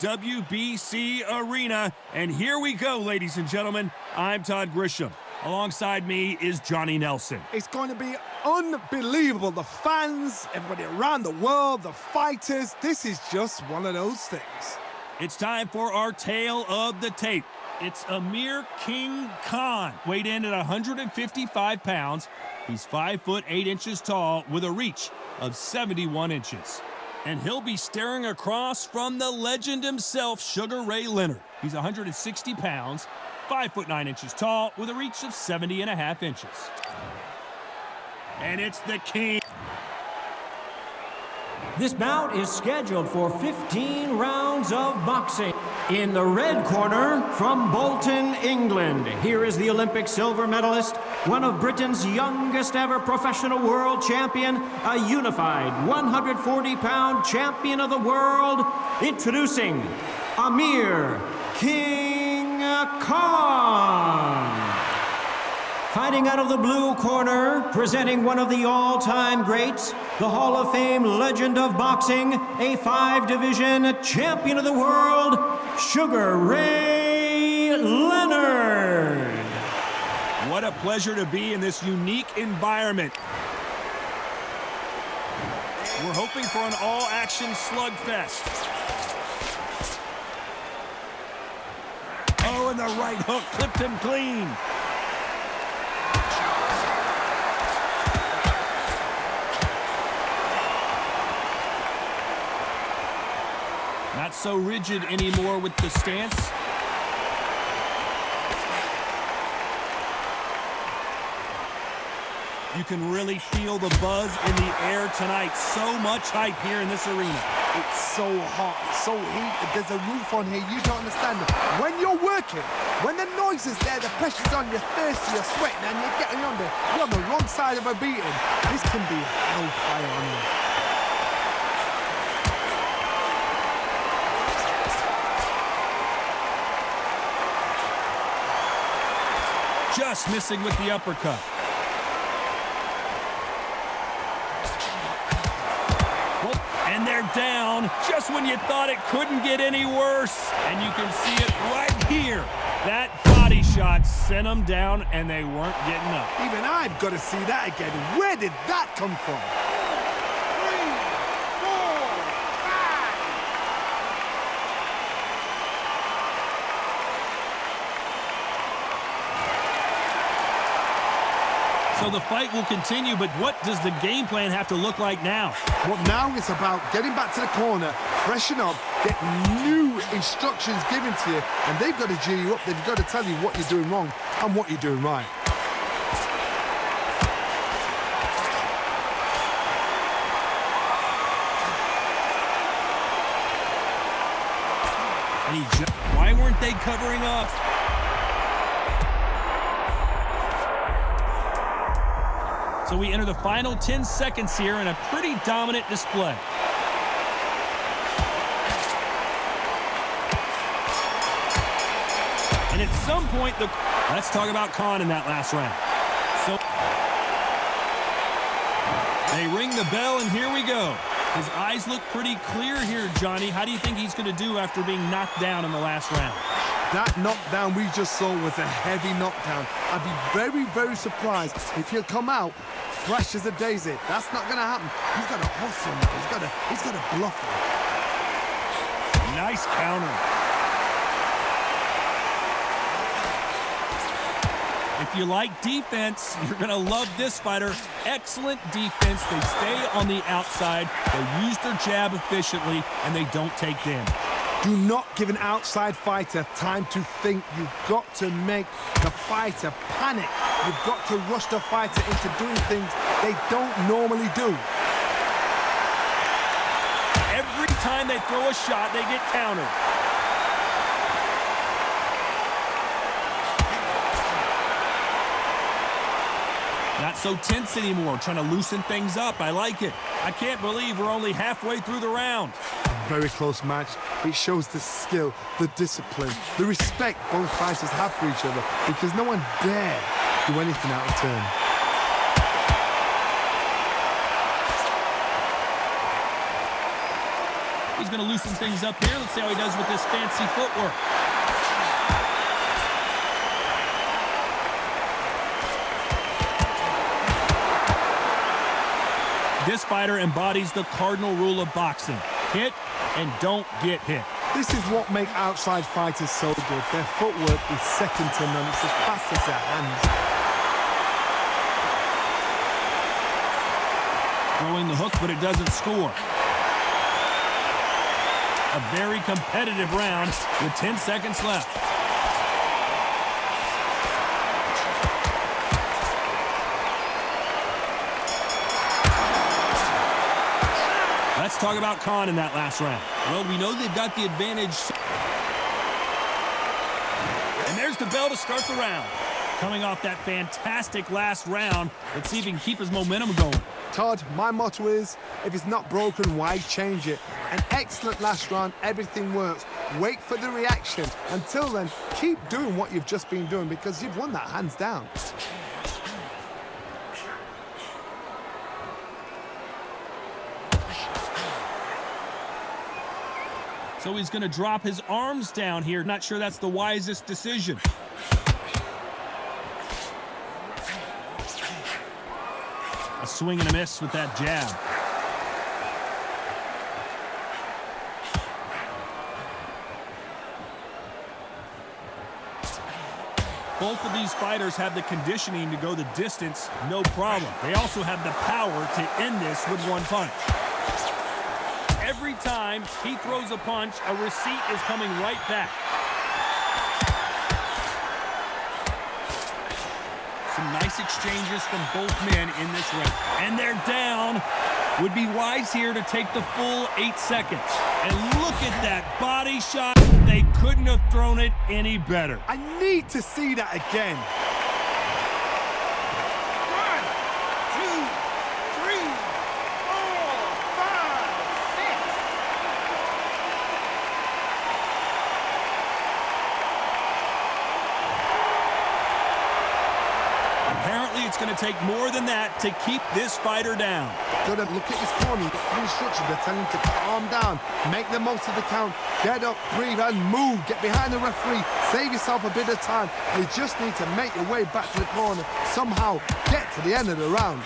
WBC Arena. And here we go, ladies and gentlemen. I'm Todd Grisham. Alongside me is Johnny Nelson. It's going to be unbelievable. The fans, everybody around the world, the fighters. This is just one of those things. It's time for our tale of the tape. It's Amir King Khan, weighed in at 155 pounds. He's 5 foot 8 inches tall with a reach of 71 inches. And he'll be staring across from the legend himself, Sugar Ray Leonard. He's 160 pounds, 5 foot 9 inches tall with a reach of 70.5 inches. And it's the King. This bout is scheduled for 15 rounds of boxing. In the red corner, from Bolton, England, here is the Olympic silver medalist, one of Britain's youngest ever professional world champion, a unified 140-pound champion of the world, introducing Amir King Khan. Fighting out of the blue corner, presenting one of the all-time greats, the Hall of Fame legend of boxing, a 5-division champion of the world, Sugar Ray Leonard. What a pleasure to be in this unique environment. We're hoping for an all-action slugfest. Oh, and the right hook clipped him clean. Not so rigid anymore with the stance. You can really feel the buzz in the air tonight. So much hype here in this arena. It's so hot, it's so heated. There's a roof on here, you don't understand it. When you're working, when the noise is there, the pressure's on, you're thirsty, you're sweating, and you're getting on there. You're on the wrong side of a beating. This can be hellfire on you. Just missing with the uppercut. And they're down just when you thought it couldn't get any worse. And you can see it right here. That body shot sent them down, and they weren't getting up. Even I've got to see that again. Where did that come from? 3, 4, 5. So the fight will continue, but what does the game plan have to look like now? Well, now it's about getting back to the corner, freshen up, get new instructions given to you, and they've got to G you up. They've got to tell you what you're doing wrong and what you're doing right. Why weren't they covering up? So we enter the final 10 seconds here in a pretty dominant display. And at some point, let's talk about Khan in that last round. So they ring the bell, and here we go. His eyes look pretty clear here, Johnny. How do you think he's going to do after being knocked down in the last round? That knockdown we just saw was a heavy knockdown. I'd be very, very surprised if he'll come out fresh as a daisy. That's not going to happen. He's got to hustle him. He's got to bluff him. Nice counter. If you like defense, you're going to love this fighter. Excellent defense. They stay on the outside. They use their jab efficiently, and they don't take damage. Do not give an outside fighter time to think. You've got to make the fighter panic. You've got to rush the fighter into doing things they don't normally do. Every time they throw a shot, they get countered. Not so tense anymore, trying to loosen things up. I like it. I can't believe we're only halfway through the round. Very close match. It shows the skill, the discipline, the respect both fighters have for each other, because no one dare do anything out of turn. He's going to loosen things up here. Let's see how he does with this fancy footwork. This fighter embodies the cardinal rule of boxing. Hit and don't get hit. This is what makes outside fighters so good. Their footwork is second to none. It's as fast as their hands. Throwing the hook, but it doesn't score. A very competitive round with 10 seconds left. Let's talk about Khan in that last round. Well, we know they've got the advantage. And there's the bell to start the round. Coming off that fantastic last round, let's see if he can keep his momentum going. Todd, my motto is, if it's not broken, why change it? An excellent last round, everything works. Wait for the reaction. Until then, keep doing what you've just been doing because you've won that hands down. So he's going to drop his arms down here. Not sure that's the wisest decision. A swing and a miss with that jab. Both of these fighters have the conditioning to go the distance, no problem. They also have the power to end this with one punch. Every time he throws a punch, a receipt is coming right back. Some nice exchanges from both men in this round. And they're down. Would be wise here to take the full 8 seconds. And look at that body shot. They couldn't have thrown it any better. I need to see that again. 1, 2, 3, 4, 5, 6. Apparently, it's going to take more than that to keep this fighter down. Gotta look at his corner. He's got 3 instructions. They're telling him to calm down, make the most of the count, get up, breathe, and move. Get behind the referee. Save yourself a bit of time. You just need to make your way back to the corner. Somehow get to the end of the round.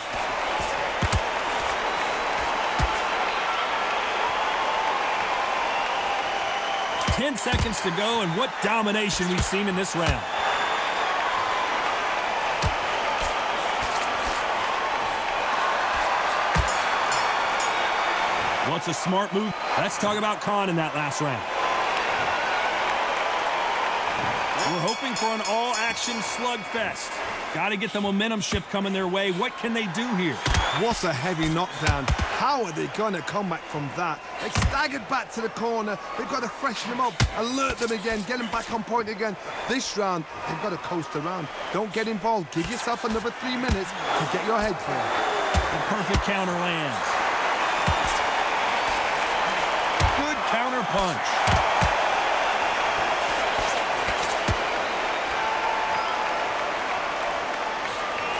Ten seconds to go, and what domination we've seen in this round. Well, it's a smart move. Let's talk about Khan in that last round. We're hoping for an all-action slugfest. Got to get the momentum shift coming their way. What can they do here? What a heavy knockdown. How are they going to come back from that? They staggered back to the corner. They've got to freshen them up, alert them again, get them back on point again. This round, they've got to coast around. Don't get involved. Give yourself another 3 minutes to get your head clear. The perfect counter lands. Good counter punch.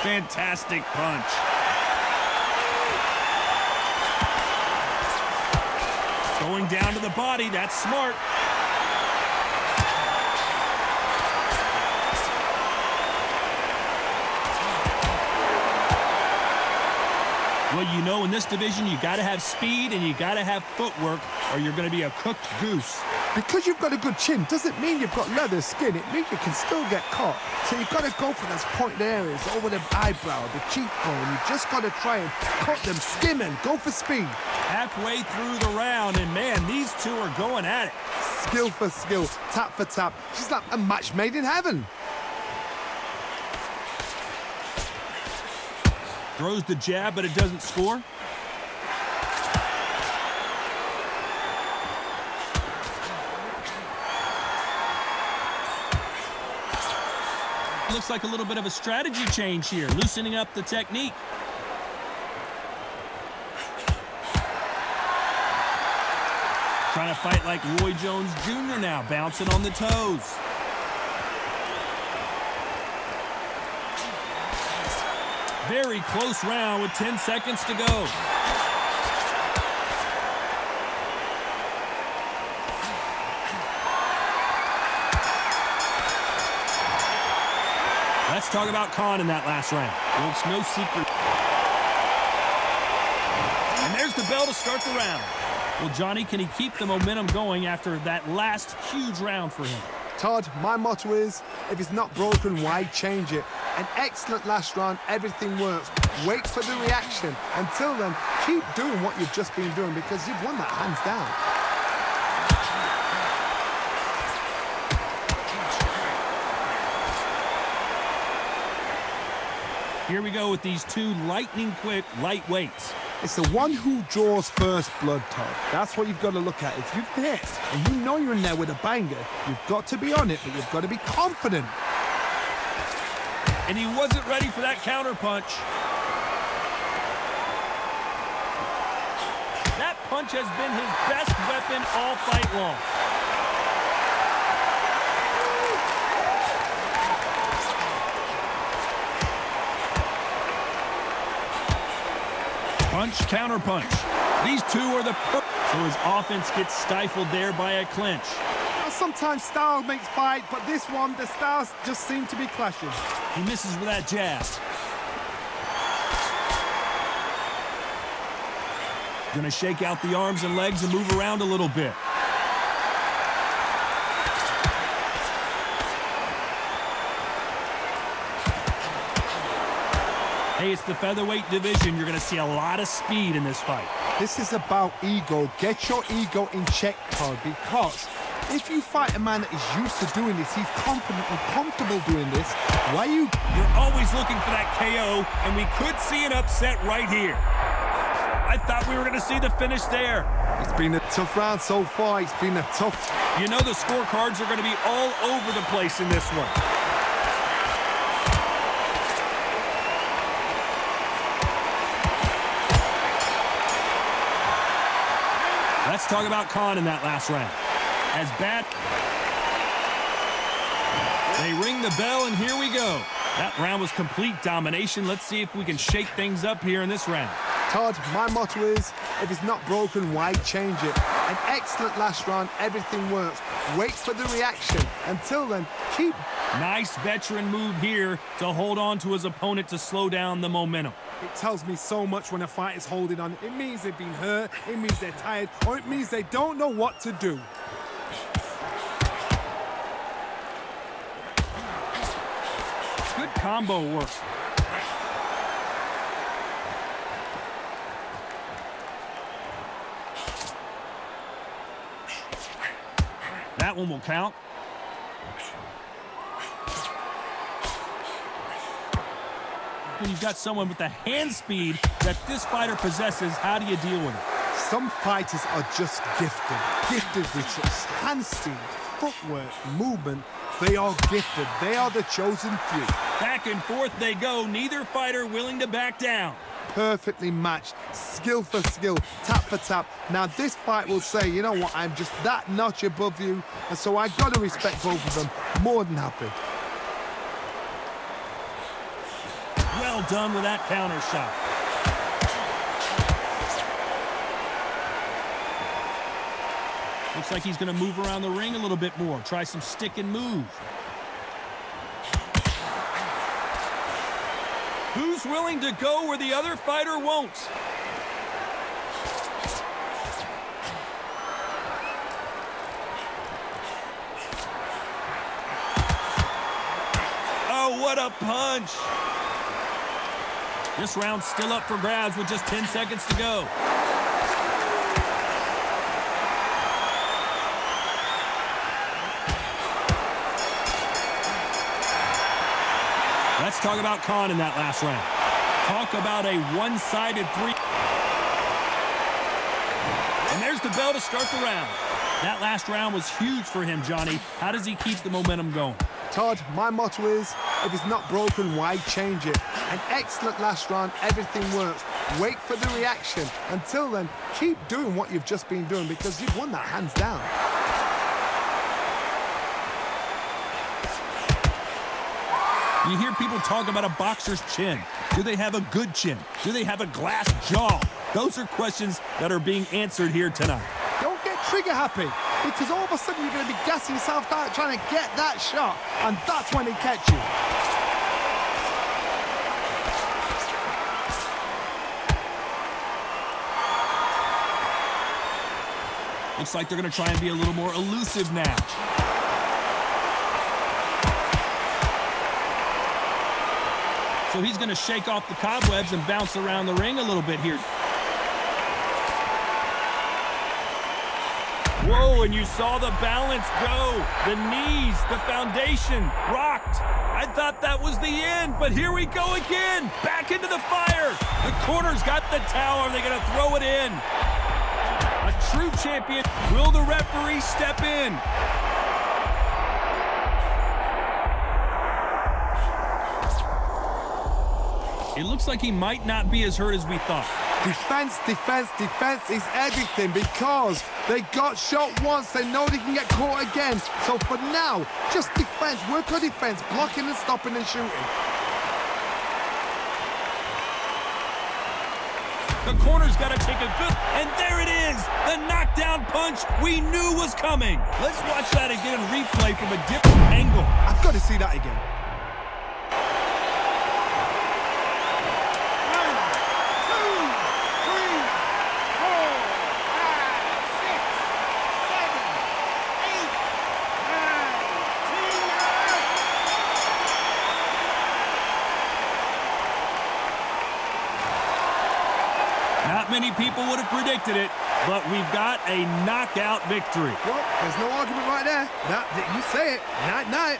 Fantastic punch. Going down to the body, that's smart. Well, you know, in this division, you got to have speed and you got to have footwork, or you're going to be a cooked goose. Because you've got a good chin doesn't mean you've got leather skin. It means you can still get caught. So you've got to go for those pointed areas, over the eyebrow, the cheekbone. You've just got to try and cut them, skim and go for speed. Halfway through the round, and man, these two are going at it. Skill for skill, tap for tap. She's like a match made in heaven. Throws the jab, but it doesn't score. Looks like a little bit of a strategy change here, loosening up the technique. Trying to fight like Roy Jones Jr. now, bouncing on the toes. Very close round with 10 seconds to go. Let's talk about Khan in that last round. Well, it's no secret. And there's the bell to start the round. Well, Johnny, can he keep the momentum going after that last huge round for him? Todd, my motto is, if it's not broken, why change it? An excellent last round, everything works. Wait for the reaction. Until then, keep doing what you've just been doing because you've won that hands down. Here we go with these two lightning-quick lightweights. It's the one who draws first blood, Todd. That's what you've got to look at. If you've hit and you know you're in there with a banger, you've got to be on it, but you've got to be confident. And he wasn't ready for that counter punch. That punch has been his best weapon all fight long. Punch, counter punch. These two are the so his offense gets stifled there by a clinch. Now, sometimes style makes fight, but this one, the styles just seem to be clashing. He misses with that jab. Gonna shake out the arms and legs and move around a little bit. Hey, it's the featherweight division. You're going to see a lot of speed in this fight. This is about ego. Get your ego in check, Todd, because if you fight a man that is used to doing this, he's confident and comfortable doing this, why you... You're always looking for that KO, and we could see an upset right here. I thought we were going to see the finish there. It's been a tough round so far. It's been a tough... You know the scorecards are going to be all over the place in this one. Let's talk about Khan in that last round. As bad. They ring the bell, and here we go. That round was complete domination. Let's see if we can shake things up here in this round. Todd, my motto is, if it's not broken, why change it? An excellent last round, everything works. Wait for the reaction. Until then, keep... Nice veteran move here to hold on to his opponent to slow down the momentum. It tells me so much when a fight is holding on. It means they've been hurt, it means they're tired, or it means they don't know what to do. Good combo work. That one will count. When you've got someone with the hand speed that this fighter possesses, how do you deal with it? Some fighters are just gifted. Gifted with just hand speed, footwork, movement. They are gifted. They are the chosen few. Back and forth they go, neither fighter willing to back down. Perfectly matched, skill for skill, tap for tap. Now this fight will say, you know what, I'm just that notch above you, and so I've got to respect both of them. More than happy. Well done with that counter shot. Looks like he's going to move around the ring a little bit more. Try some stick and move. Who's willing to go where the other fighter won't? Oh, what a punch! This round's still up for grabs with just 10 seconds to go. Let's talk about Khan in that last round. Talk about a one-sided three. And there's the bell to start the round. That last round was huge for him, Johnny. How does he keep the momentum going? Todd, my motto is, if it's not broken, why change it? An excellent last round, everything works. Wait for the reaction. Until then, keep doing what you've just been doing because you've won that hands down. You hear people talk about a boxer's chin. Do they have a good chin? Do they have a glass jaw? Those are questions that are being answered here tonight. Don't get trigger happy, because all of a sudden you're going to be gassing yourself out trying to get that shot, and that's when it catch you. Looks like they're going to try and be a little more elusive now. So he's going to shake off the cobwebs and bounce around the ring a little bit here. Whoa, and you saw the balance go. The knees, the foundation, rocked. I thought that was the end, but here we go again. Back into the fire. The corner's got the towel. Are they going to throw it in? A true champion. Will the referee step in? It looks like he might not be as hurt as we thought. Defense, defense, defense is everything because they got shot once. They know they can get caught again. So for now, just defense, work on defense, blocking and stopping and shooting. The corner's got to take a good, and there it is, the knockdown punch we knew was coming. Let's watch that again and replay from a different angle. I've got to see that again. Not many people would have predicted it, but we've got a knockout victory. Well, there's no argument right there. You say it. Night, night.